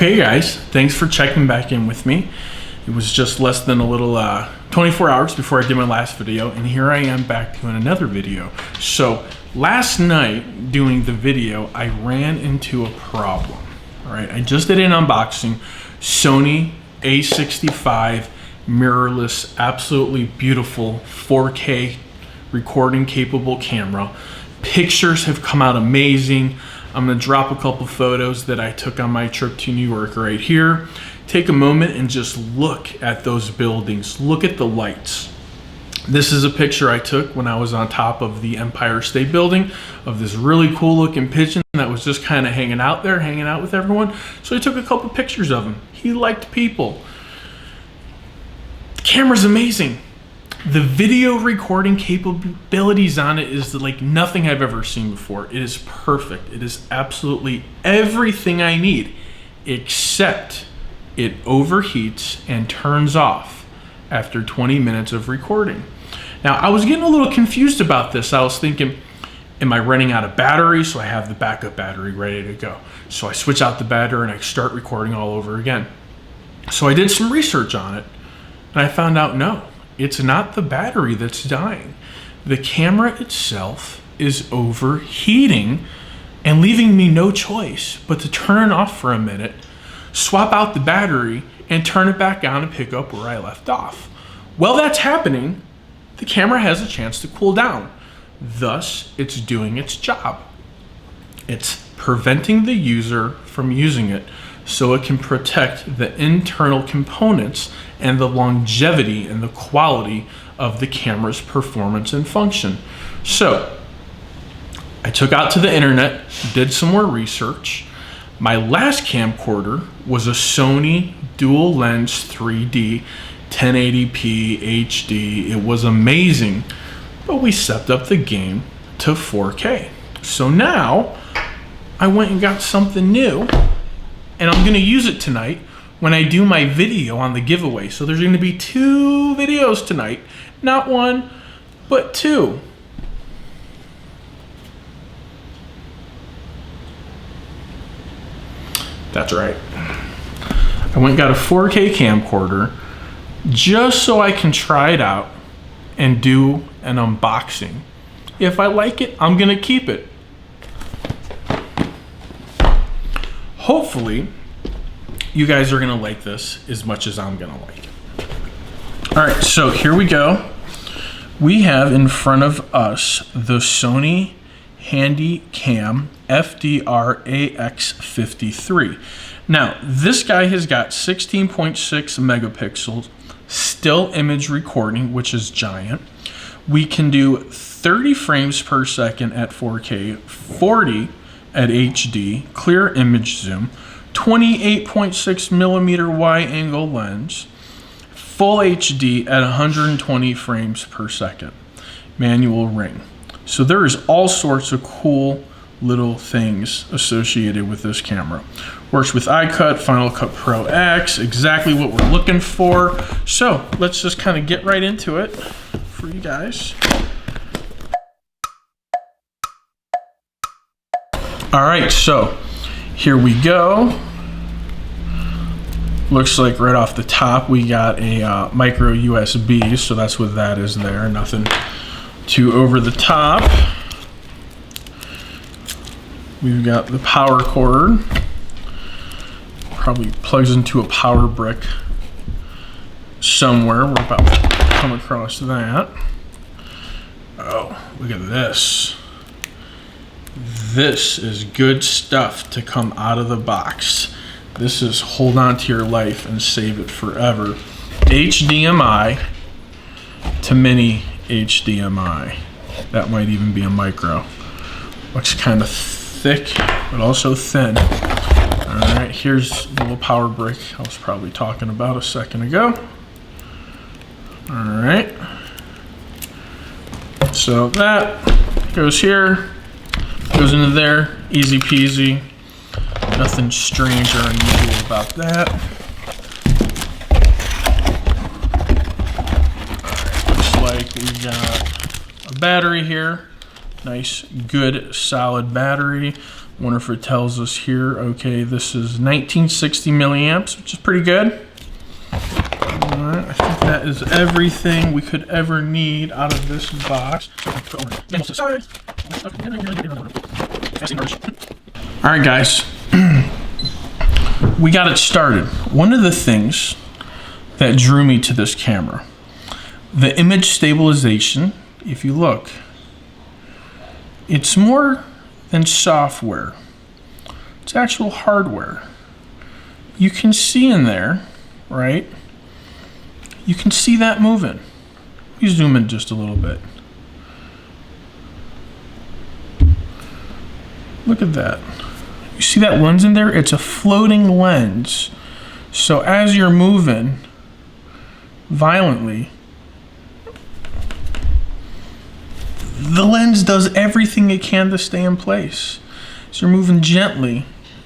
Okay guys, thanks for checking back in with me. It was just less than a little 24 hours before I did my last video, and here I am back doing another video. So last night doing the video, I ran into a problem. All right, I just did an unboxing. Sony A65 mirrorless, absolutely beautiful 4K recording capable camera. Pictures have come out amazing. I'm gonna drop a couple photos that I took on my trip to New York right here. Take a moment and just look at those buildings. Look at the lights. This is a picture I took when I was on top of the Empire State Building of this really cool looking pigeon that was just kind of hanging out there, hanging out with everyone. So I took a couple pictures of him. He liked people. The camera's amazing. The video recording capabilities on it is like nothing I've ever seen before. It is perfect. It is absolutely everything I need, except it overheats and turns off after 20 minutes of recording. Now, I was getting a little confused about this. I was thinking, am I running out of battery? So I have the backup battery ready to go. So I switch out the battery and I start recording all over again. So I did some research on it and I found out no. It's not the battery that's dying. The camera itself is overheating and leaving me no choice but to turn it off for a minute, swap out the battery, and turn it back on and pick up where I left off. While that's happening, the camera has a chance to cool down. Thus, it's doing its job. It's preventing the user from using it so it can protect the internal components and the longevity and the quality of the camera's performance and function. So I took out to the internet, did some more research. My last camcorder was a Sony dual lens 3D 1080p HD. It was amazing, but we stepped up the game to 4K. So now I went and got something new, and I'm gonna use it tonight when I do my video on the giveaway. So there's gonna be 2 videos tonight, not 1, but 2. That's right. I went and got a 4K camcorder just so I can try it out and do an unboxing. If I like it, I'm gonna keep it. Hopefully, you guys are gonna like this as much as I'm gonna like it. All right, so here we go. We have in front of us the Sony HandyCam FDR AX53. Now, this guy has got 16.6 megapixels, still image recording, which is giant. We can do 30 frames per second at 4K, 40 at HD, clear image zoom, 28.6 millimeter wide angle lens, full HD at 120 frames per second, manual ring. So there is all sorts of cool little things associated with this camera. Works with iCut, Final Cut Pro X, exactly what we're looking for. So let's just kind of get right into it for you guys. All right, so here we go. Looks like right off the top we got a micro USB, so that's what that is there. Nothing too over the top. We've got the power cord. Probably plugs into a power brick somewhere. We're about to come across that. Oh, look at this. This is good stuff to come out of the box. This is hold on to your life and save it forever. HDMI to mini HDMI. That might even be a micro. Looks kind of thick, but also thin. All right, here's the little power brick I was probably talking about a second ago. All right. So that goes here. Goes into there, easy peasy. Nothing strange or unusual about that. All right, looks like we got a battery here. Nice, good, solid battery. Wonder if it tells us here. Okay, this is 1960 milliamps, which is pretty good. Alright, I think that is everything we could ever need out of this box. Alright guys, we got it started. One of the things that drew me to this camera, the image stabilization, if you look, it's more than software. It's actual hardware. You can see in there, right? You can see that moving. You zoom in just a little bit. Look at that. You see that lens in there? It's a floating lens. So as you're moving violently, the lens does everything it can to stay in place. So you're moving gently,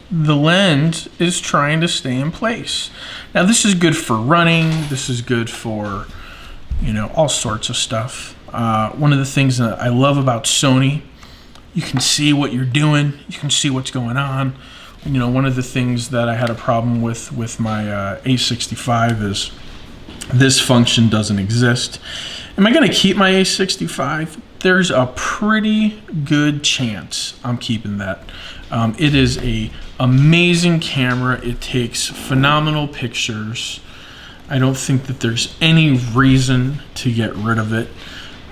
the lens is trying to stay in place. Now this is good for running, this is good for, you know, all sorts of stuff. One of the things that I love about Sony, you can see what you're doing, you can see what's going on. You know, one of the things that I had a problem with my A65 is this function doesn't exist. Am I gonna keep my A65? There's a pretty good chance I'm keeping that. It is an amazing camera. It takes phenomenal pictures. I don't think that there's any reason to get rid of it.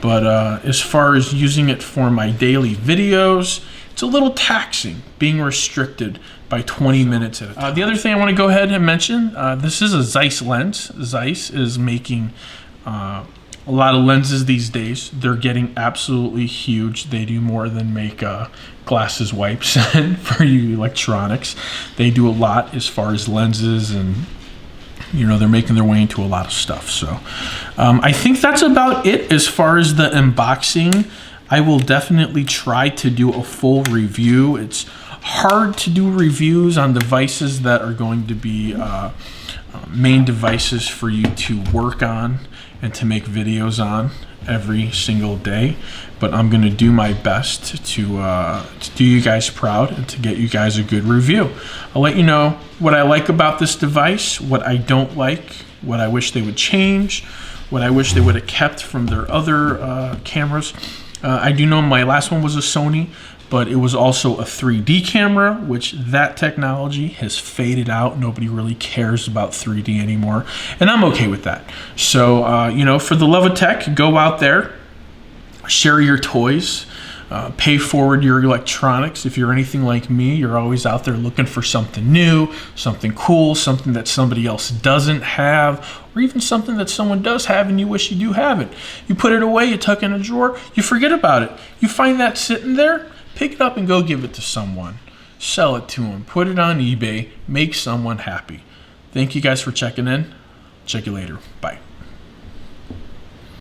But as far as using it for my daily videos, it's a little taxing, being restricted by 20 minutes at a time. The other thing I want to go ahead and mention, this is a Zeiss lens. Zeiss is making a lot of lenses these days. They're getting absolutely huge. They do more than make glasses wipes for you electronics. They do a lot as far as lenses, and you know, they're making their way into a lot of stuff. So I think that's about it as far as the unboxing. I will definitely try to do a full review. It's hard to do reviews on devices that are going to be main devices for you to work on and to make videos on every single day, but I'm gonna do my best to do you guys proud and to get you guys a good review. I'll let you know what I like about this device, what I don't like, what I wish they would change, what I wish they would have kept from their other cameras. I do know my last one was a Sony, but it was also a 3D camera, which that technology has faded out. Nobody really cares about 3D anymore, and I'm okay with that. So, you know, for the love of tech, go out there, share your toys, pay forward your electronics. If you're anything like me, you're always out there looking for something new, something cool, something that somebody else doesn't have, or even something that someone does have and you wish you do have it. You put it away, you tuck it in a drawer, you forget about it. You find that sitting there, pick it up and go give it to someone. Sell it to them. Put it on eBay. Make someone happy. Thank you guys for checking in. Check you later. Bye.